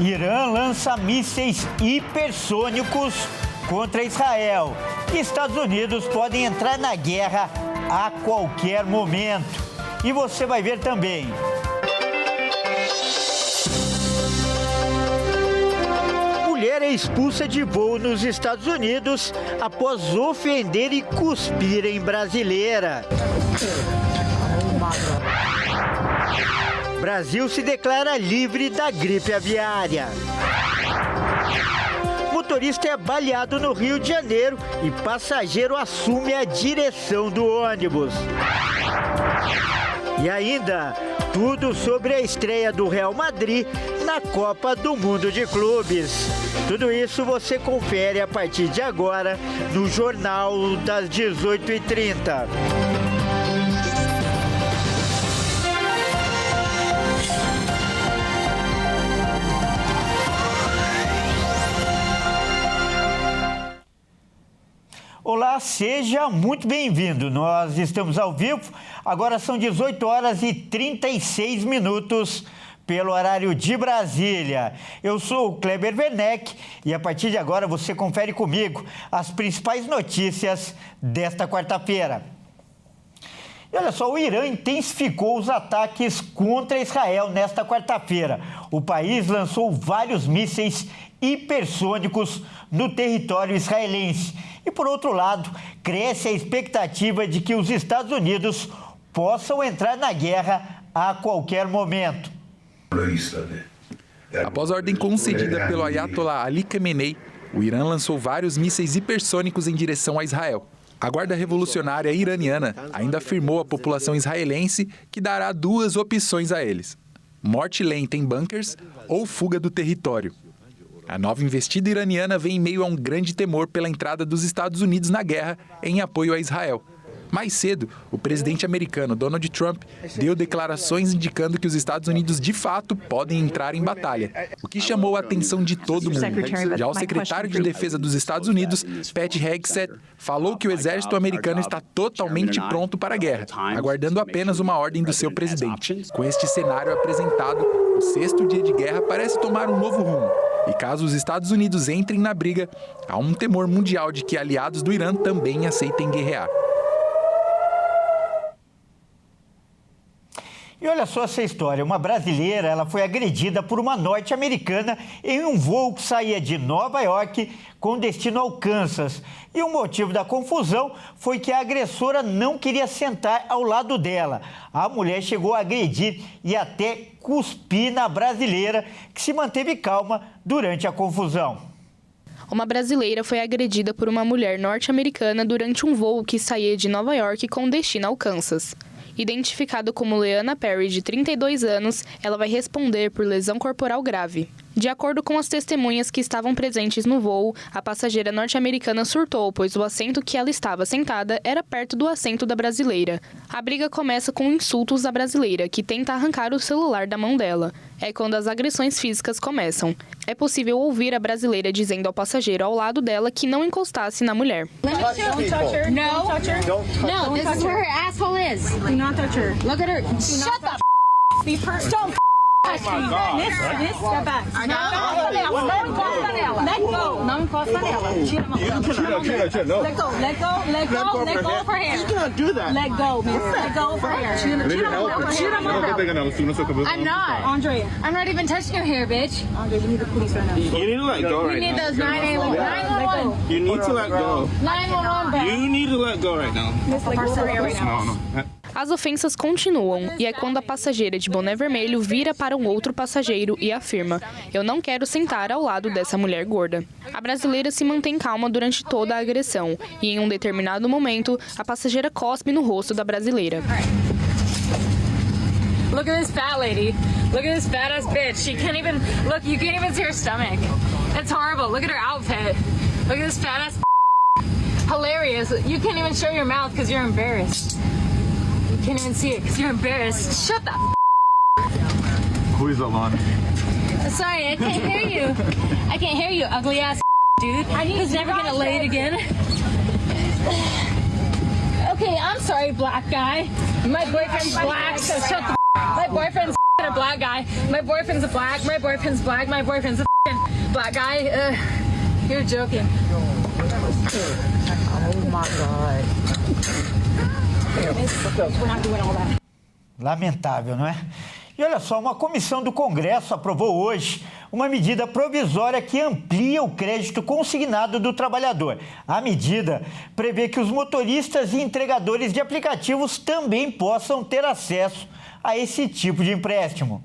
Irã lança mísseis hipersônicos contra Israel. Estados Unidos podem entrar na guerra a qualquer momento. E você vai ver também. Mulher é expulsa de voo nos Estados Unidos após ofender e cuspir em brasileira. Brasil se declara livre da gripe aviária. Motorista é baleado no Rio de Janeiro e passageiro assume a direção do ônibus. E ainda, tudo sobre a estreia do Real Madrid na Copa do Mundo de Clubes. Tudo isso você confere a partir de agora no Jornal das 18h30. Olá, seja muito bem-vindo. Nós estamos ao vivo, agora são 18h36 pelo horário de Brasília. Eu sou o Kleber Werneck e a partir de agora você confere comigo as principais notícias desta quarta-feira. E olha só, o Irã intensificou os ataques contra Israel nesta quarta-feira. O país lançou vários mísseis hipersônicos no território israelense. E, por outro lado, cresce a expectativa de que os Estados Unidos possam entrar na guerra a qualquer momento. Após a ordem concedida pelo Ayatollah Ali Khamenei, o Irã lançou vários mísseis hipersônicos em direção a Israel. A Guarda Revolucionária Iraniana ainda afirmou à população israelense que dará duas opções a eles: morte lenta em bunkers ou fuga do território. A nova investida iraniana vem em meio a um grande temor pela entrada dos Estados Unidos na guerra em apoio a Israel. Mais cedo, o presidente americano Donald Trump deu declarações indicando que os Estados Unidos de fato podem entrar em batalha, o que chamou a atenção de todo mundo. Já o secretário de Defesa dos Estados Unidos, Pete Hegseth, falou que o exército americano está totalmente pronto para a guerra, aguardando apenas uma ordem do seu presidente. Com este cenário apresentado, o sexto dia de guerra parece tomar um novo rumo. E caso os Estados Unidos entrem na briga, há um temor mundial de que aliados do Irã também aceitem guerrear. E olha só essa história, uma brasileira, ela foi agredida por uma norte-americana em um voo que saía de Nova York com destino ao Kansas. E o motivo da confusão foi que a agressora não queria sentar ao lado dela. A mulher chegou a agredir e até cuspir na brasileira, que se manteve calma durante a confusão. Uma brasileira foi agredida por uma mulher norte-americana durante um voo que saía de Nova York com destino ao Kansas. Identificada como Leana Perry, de 32 anos, ela vai responder por lesão corporal grave. De acordo com as testemunhas que estavam presentes no voo, a passageira norte-americana surtou, pois o assento que ela estava sentada era perto do assento da brasileira. A briga começa com insultos da brasileira, que tenta arrancar o celular da mão dela. É quando as agressões físicas começam. É possível ouvir a brasileira dizendo ao passageiro ao lado dela que não encostasse na mulher. Don't touch her. No. No, this is where her asshole is. Do not touch her. Look at her. Shut the Be touch me. Step back. Não encosta nela. Let go. Não encosta nela. Tira a mão. Let go. Let go of her hair. You cannot do that. Let go, miss. Let go of her hair. Tira a mão dela. I'm not. Andre, I'm not even touching your hair, bitch. Andre, we need the police right now. You need to let go right now. We need those 911. You need to let go. 911, bro. You need to let go right now. Miss, let go of her hair right now. No. As ofensas continuam e é quando a passageira de boné vermelho vira para um outro passageiro e afirma: "Eu não quero sentar ao lado dessa mulher gorda". A brasileira se mantém calma durante toda a agressão e, em um determinado momento, a passageira cospe no rosto da brasileira. Look at this fat lady. Look at this fat ass bitch. She can't even look. You can't even see her stomach. It's horrible. Look at her outfit. Look at this fat ass. Hilarious. You can't even show your mouth because you're embarrassed. You can't even see it because you're embarrassed. Shut the. Who is Alana? Sorry, I can't hear you. I can't hear you, ugly ass dude. Who's never gonna lay it again. Okay, I'm sorry, black guy. My boyfriend's black, so shut the. My boyfriend's a black guy. My boyfriend's a black. My boyfriend's black. My boyfriend's a black guy. You're joking. Oh my God. We're not doing all that. Lamentável, não é? E olha só, uma comissão do Congresso aprovou hoje uma medida provisória que amplia o crédito consignado do trabalhador. A medida prevê que os motoristas e entregadores de aplicativos também possam ter acesso a esse tipo de empréstimo.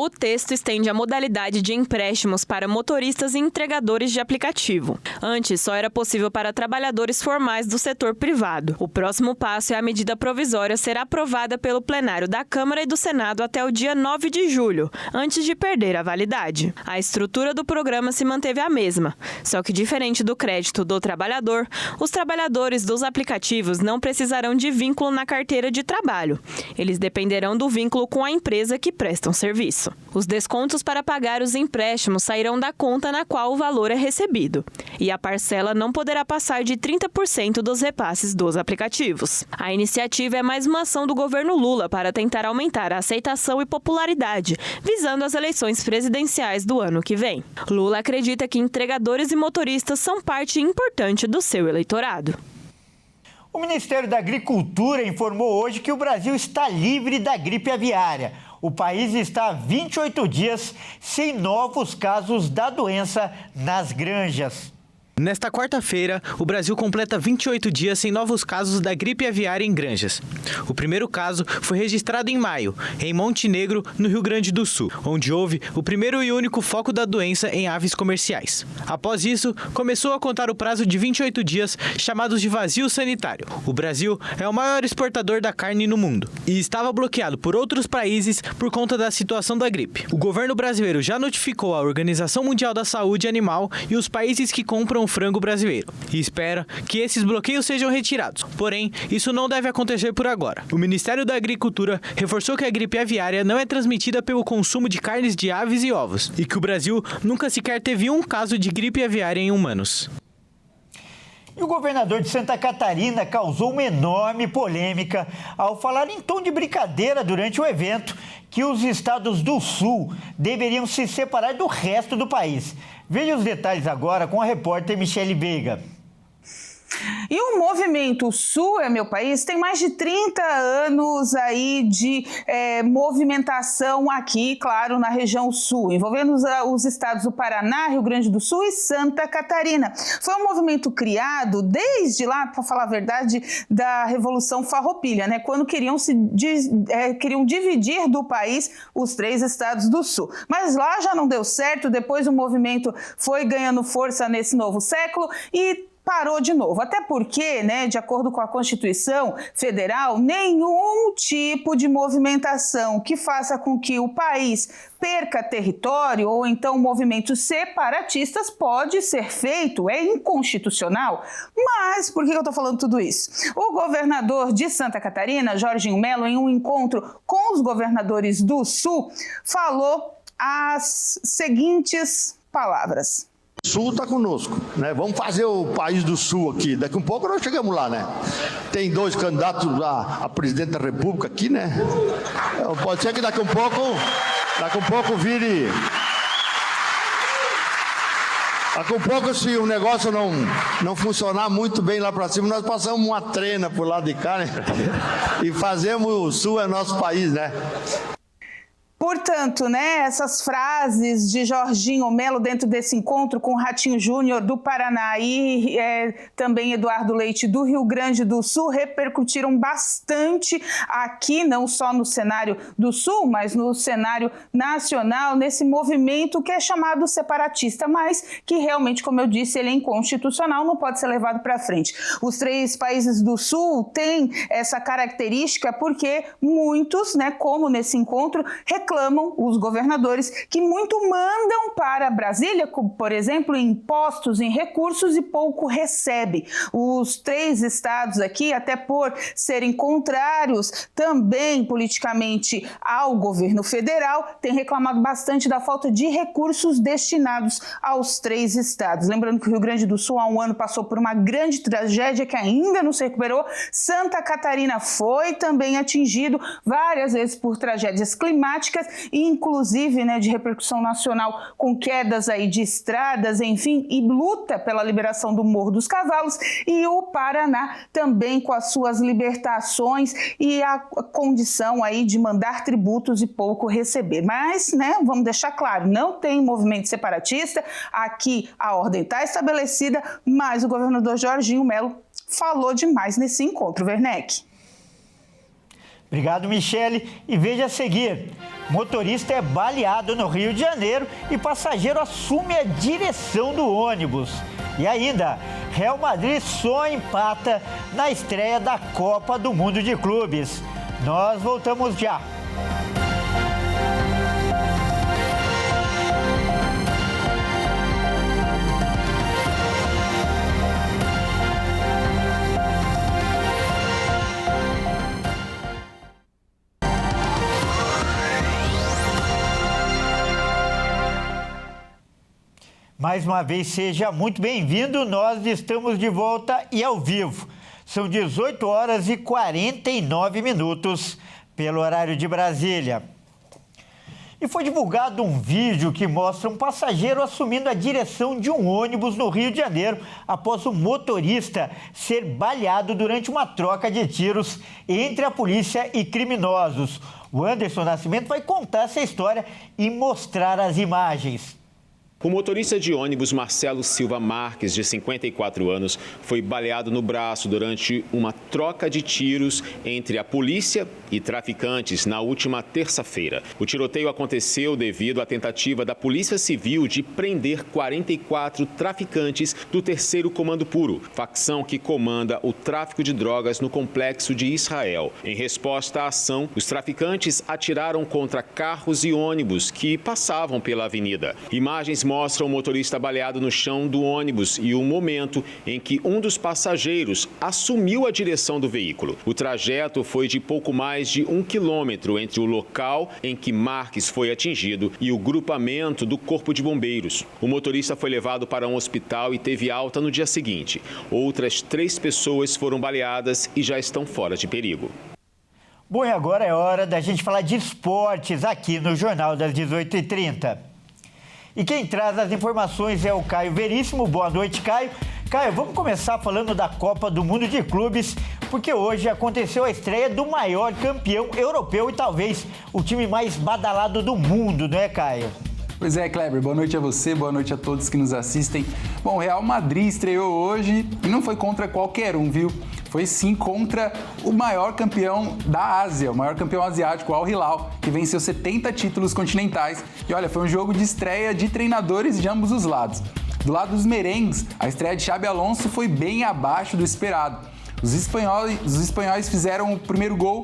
O texto estende a modalidade de empréstimos para motoristas e entregadores de aplicativo. Antes, só era possível para trabalhadores formais do setor privado. O próximo passo é a medida provisória ser aprovada pelo plenário da Câmara e do Senado até o dia 9 de julho, antes de perder a validade. A estrutura do programa se manteve a mesma, só que diferente do crédito do trabalhador, os trabalhadores dos aplicativos não precisarão de vínculo na carteira de trabalho. Eles dependerão do vínculo com a empresa que prestam serviço. Os descontos para pagar os empréstimos sairão da conta na qual o valor é recebido. E a parcela não poderá passar de 30% dos repasses dos aplicativos. A iniciativa é mais uma ação do governo Lula para tentar aumentar a aceitação e popularidade, visando as eleições presidenciais do ano que vem. Lula acredita que entregadores e motoristas são parte importante do seu eleitorado. O Ministério da Agricultura informou hoje que o Brasil está livre da gripe aviária. O país está há 28 dias sem novos casos da doença nas granjas. Nesta quarta-feira, o Brasil completa 28 dias sem novos casos da gripe aviária em granjas. O primeiro caso foi registrado em maio, em Montenegro, no Rio Grande do Sul, onde houve o primeiro e único foco da doença em aves comerciais. Após isso, começou a contar o prazo de 28 dias, chamados de vazio sanitário. O Brasil é o maior exportador da carne no mundo e estava bloqueado por outros países por conta da situação da gripe. O governo brasileiro já notificou a Organização Mundial da Saúde Animal e os países que compram frango brasileiro e espera que esses bloqueios sejam retirados. Porém, isso não deve acontecer por agora. O Ministério da Agricultura reforçou que a gripe aviária não é transmitida pelo consumo de carnes de aves e ovos e que o Brasil nunca sequer teve um caso de gripe aviária em humanos. E o governador de Santa Catarina causou uma enorme polêmica ao falar em tom de brincadeira durante o evento que os estados do Sul deveriam se separar do resto do país. Veja os detalhes agora com a repórter Michele Veiga. E o movimento Sul é Meu País tem mais de 30 anos aí de movimentação aqui, claro, na região sul, envolvendo os estados do Paraná, Rio Grande do Sul e Santa Catarina. Foi um movimento criado desde lá, para falar a verdade, da Revolução Farroupilha, né? Quando queriam dividir do país os 3 estados do Sul. Mas lá já não deu certo, depois o movimento foi ganhando força nesse novo século e parou de novo, até porque, né, de acordo com a Constituição Federal, nenhum tipo de movimentação que faça com que o país perca território ou então movimentos separatistas pode ser feito, é inconstitucional. Mas por que eu estou falando tudo isso? O governador de Santa Catarina, Jorginho Melo, em um encontro com os governadores do Sul, falou as seguintes palavras. O Sul está conosco, né? Vamos fazer o país do Sul aqui. Daqui um pouco nós chegamos lá, né? Tem 2 candidatos a presidente da República aqui, né? Pode ser que daqui um pouco vire. Daqui um pouco, se o negócio não funcionar muito bem lá para cima, nós passamos uma trena por lado de cá, né? E fazemos o Sul é nosso país, né? Portanto, né, essas frases de Jorginho Melo dentro desse encontro com o Ratinho Júnior do Paraná e também Eduardo Leite do Rio Grande do Sul repercutiram bastante aqui, não só no cenário do Sul, mas no cenário nacional, nesse movimento que é chamado separatista, mas que realmente, como eu disse, ele é inconstitucional, não pode ser levado para frente. Os 3 países do Sul têm essa característica porque muitos, né, como nesse encontro, reclamam os governadores que muito mandam para Brasília, como, por exemplo, em impostos, em recursos e pouco recebem. Os 3 estados aqui, até por serem contrários também politicamente ao governo federal, têm reclamado bastante da falta de recursos destinados aos 3 estados. Lembrando que o Rio Grande do Sul há um ano passou por uma grande tragédia que ainda não se recuperou. Santa Catarina foi também atingido várias vezes por tragédias climáticas inclusive, né, de repercussão nacional, com quedas aí de estradas, enfim, e luta pela liberação do Morro dos Cavalos, e o Paraná também com as suas libertações e a condição aí de mandar tributos e pouco receber. Mas, né, vamos deixar claro, não tem movimento separatista, aqui a ordem está estabelecida, mas o governador Jorginho Melo falou demais nesse encontro, Werneck. Obrigado, Michele. E veja a seguir, motorista é baleado no Rio de Janeiro e passageiro assume a direção do ônibus. E ainda, Real Madrid só empata na estreia da Copa do Mundo de Clubes. Nós voltamos já. Mais uma vez, seja muito bem-vindo. Nós estamos de volta e ao vivo. São 18 horas e 49 minutos pelo horário de Brasília. E foi divulgado um vídeo que mostra um passageiro assumindo a direção de um ônibus no Rio de Janeiro após o motorista ser baleado durante uma troca de tiros entre a polícia e criminosos. O Anderson Nascimento vai contar essa história e mostrar as imagens. O motorista de ônibus Marcelo Silva Marques, de 54 anos, foi baleado no braço durante uma troca de tiros entre a polícia e traficantes na última terça-feira. O tiroteio aconteceu devido à tentativa da Polícia Civil de prender 44 traficantes do 3º Comando Puro, facção que comanda o tráfico de drogas no complexo de Israel. Em resposta à ação, os traficantes atiraram contra carros e ônibus que passavam pela avenida. Imagens mostram o motorista baleado no chão do ônibus e o momento em que um dos passageiros assumiu a direção do veículo. O trajeto foi de pouco mais de 1 quilômetro entre o local em que Marques foi atingido e o grupamento do Corpo de Bombeiros. O motorista foi levado para um hospital e teve alta no dia seguinte. Outras 3 pessoas foram baleadas e já estão fora de perigo. Bom, e agora é hora da gente falar de esportes aqui no Jornal das 18h30. E quem traz as informações é o Caio Veríssimo. Boa noite, Caio. Caio, vamos começar falando da Copa do Mundo de Clubes, porque hoje aconteceu a estreia do maior campeão europeu e talvez o time mais badalado do mundo, não é, Caio? Pois é, Kleber, boa noite a você, boa noite a todos que nos assistem. Bom, o Real Madrid estreou hoje e não foi contra qualquer um, viu? Foi sim contra o maior campeão da Ásia, o maior campeão asiático, o Al Hilal, que venceu 70 títulos continentais. E olha, foi um jogo de estreia de treinadores de ambos os lados. Do lado dos merengues, a estreia de Xabi Alonso foi bem abaixo do esperado. Os espanhóis fizeram o primeiro gol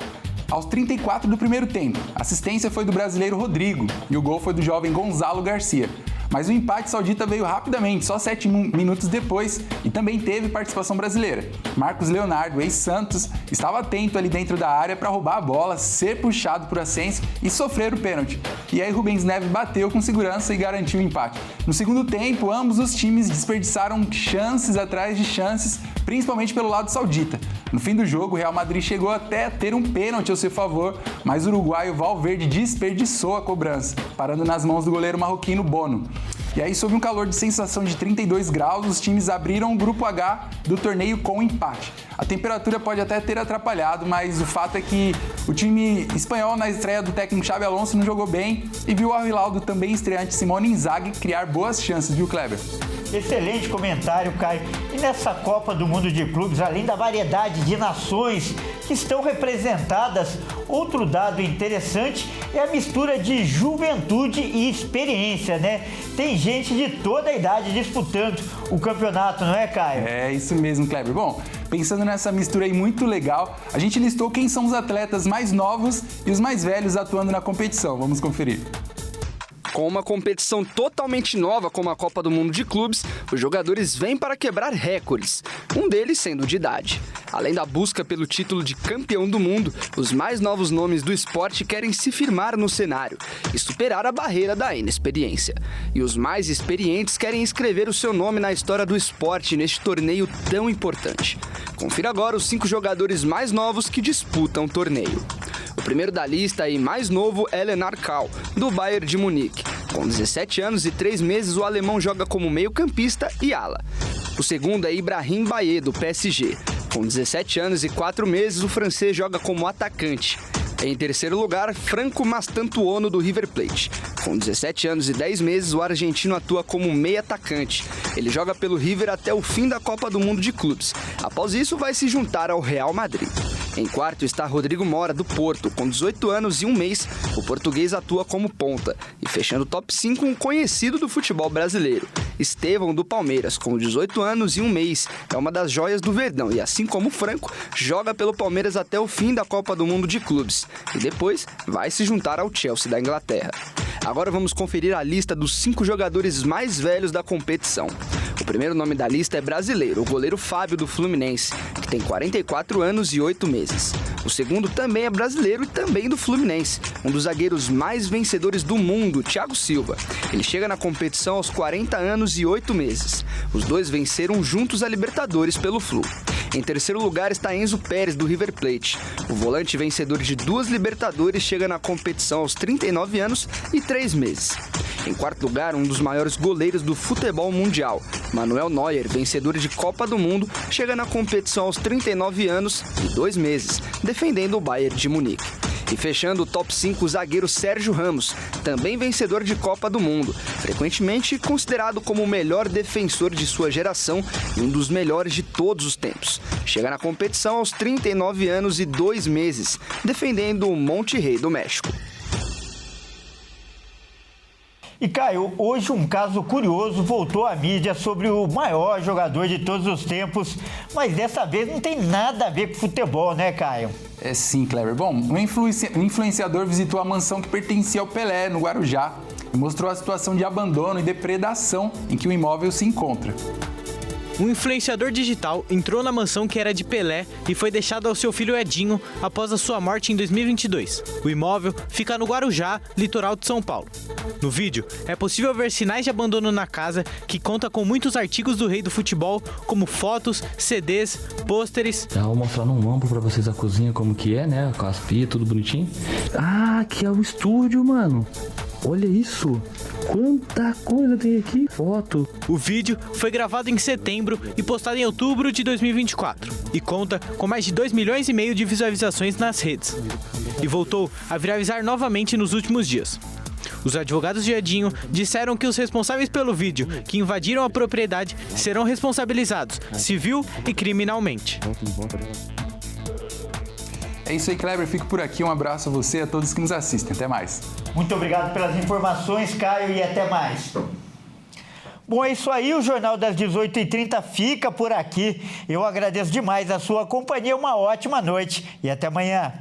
aos 34 do primeiro tempo. A assistência foi do brasileiro Rodrigo e o gol foi do jovem Gonzalo Garcia. Mas o empate saudita veio rapidamente, só 7 minutos depois, e também teve participação brasileira. Marcos Leonardo, ex-Santos, estava atento ali dentro da área para roubar a bola, ser puxado por Asensio e sofrer o pênalti. E aí Rubens Neves bateu com segurança e garantiu o empate. No segundo tempo, ambos os times desperdiçaram chances atrás de chances, principalmente pelo lado saudita. No fim do jogo, o Real Madrid chegou até a ter um pênalti ao seu favor, mas o uruguaio Valverde desperdiçou a cobrança, parando nas mãos do goleiro marroquino Bono. E aí, sob um calor de sensação de 32 graus, os times abriram o grupo H do torneio com empate. A temperatura pode até ter atrapalhado, mas o fato é que o time espanhol, na estreia do técnico Xabi Alonso, não jogou bem e viu o Al Hilal do também estreante Simone Inzaghi criar boas chances, viu, Kleber? Excelente comentário, Caio. E nessa Copa do Mundo de Clubes, além da variedade de nações que estão representadas, outro dado interessante é a mistura de juventude e experiência, né? Tem gente de toda a idade disputando o campeonato, não é, Caio? É isso mesmo, Kleber. Bom, pensando nessa mistura aí muito legal, a gente listou quem são os atletas mais novos e os mais velhos atuando na competição. Vamos conferir. Com uma competição totalmente nova como a Copa do Mundo de Clubes, os jogadores vêm para quebrar recordes, um deles sendo de idade. Além da busca pelo título de campeão do mundo, os mais novos nomes do esporte querem se firmar no cenário e superar a barreira da inexperiência. E os mais experientes querem escrever o seu nome na história do esporte neste torneio tão importante. Confira agora os 5 jogadores mais novos que disputam o torneio. O primeiro da lista e mais novo é Lenar Kal, do Bayern de Munique. Com 17 anos e 3 meses, o alemão joga como meio-campista e ala. O segundo é Ibrahim Baé, do PSG. Com 17 anos e 4 meses, o francês joga como atacante. Em terceiro lugar, Franco Mastantuono, do River Plate. Com 17 anos e 10 meses, o argentino atua como meio atacante. Ele joga pelo River até o fim da Copa do Mundo de Clubes. Após isso, vai se juntar ao Real Madrid. Em quarto está Rodrigo Mora, do Porto. Com 18 anos e 1 mês, o português atua como ponta. E fechando o top 5, um conhecido do futebol brasileiro, Estevão, do Palmeiras. Com 18 anos e 1 mês, é uma das joias do Verdão. E assim como o Franco, joga pelo Palmeiras até o fim da Copa do Mundo de Clubes. E depois vai se juntar ao Chelsea da Inglaterra. Agora vamos conferir a lista dos 5 jogadores mais velhos da competição. O primeiro nome da lista é brasileiro, o goleiro Fábio, do Fluminense, que tem 44 anos e 8 meses. O segundo também é brasileiro e também do Fluminense, um dos zagueiros mais vencedores do mundo, Thiago Silva. Ele chega na competição aos 40 anos e 8 meses. Os dois venceram juntos a Libertadores pelo Flu. Em terceiro lugar está Enzo Pérez, do River Plate. O volante vencedor de 2 Libertadores chega na competição aos 39 anos e 3 meses. Em quarto lugar, um dos maiores goleiros do futebol mundial, Manuel Neuer, vencedor de Copa do Mundo, chega na competição aos 39 anos e 2 meses, defendendo o Bayern de Munique. E fechando o top 5, o zagueiro Sérgio Ramos, também vencedor de Copa do Mundo, frequentemente considerado como o melhor defensor de sua geração e um dos melhores de todos os tempos. Chega na competição aos 39 anos e 2 meses, defendendo o Monterrey do México. E Caio, hoje um caso curioso voltou à mídia sobre o maior jogador de todos os tempos, mas dessa vez não tem nada a ver com futebol, né, Caio? É sim, Kleber. Bom, um influenciador visitou a mansão que pertencia ao Pelé, no Guarujá, e mostrou a situação de abandono e depredação em que o imóvel se encontra. Um influenciador digital entrou na mansão que era de Pelé e foi deixado ao seu filho Edinho após a sua morte em 2022. O imóvel fica no Guarujá, litoral de São Paulo. No vídeo, é possível ver sinais de abandono na casa, que conta com muitos artigos do rei do futebol, como fotos, CDs, pôsteres. Eu vou mostrar num amplo pra vocês a cozinha como que é, né? Com as pias, tudo bonitinho. Ah, aqui é o estúdio, mano. Olha isso. Quanta coisa tem aqui. Foto. O vídeo foi gravado em setembro e postado em outubro de 2024 e conta com mais de 2,5 milhões de visualizações nas redes. E voltou a viralizar novamente nos últimos dias. Os advogados de Edinho disseram que os responsáveis pelo vídeo que invadiram a propriedade serão responsabilizados civil e criminalmente. É isso aí, Kleber. Fico por aqui. Um abraço a você e a todos que nos assistem. Até mais. Muito obrigado pelas informações, Caio, e até mais. Bom, é isso aí. O Jornal das 18h30 fica por aqui. Eu agradeço demais a sua companhia. Uma ótima noite e até amanhã.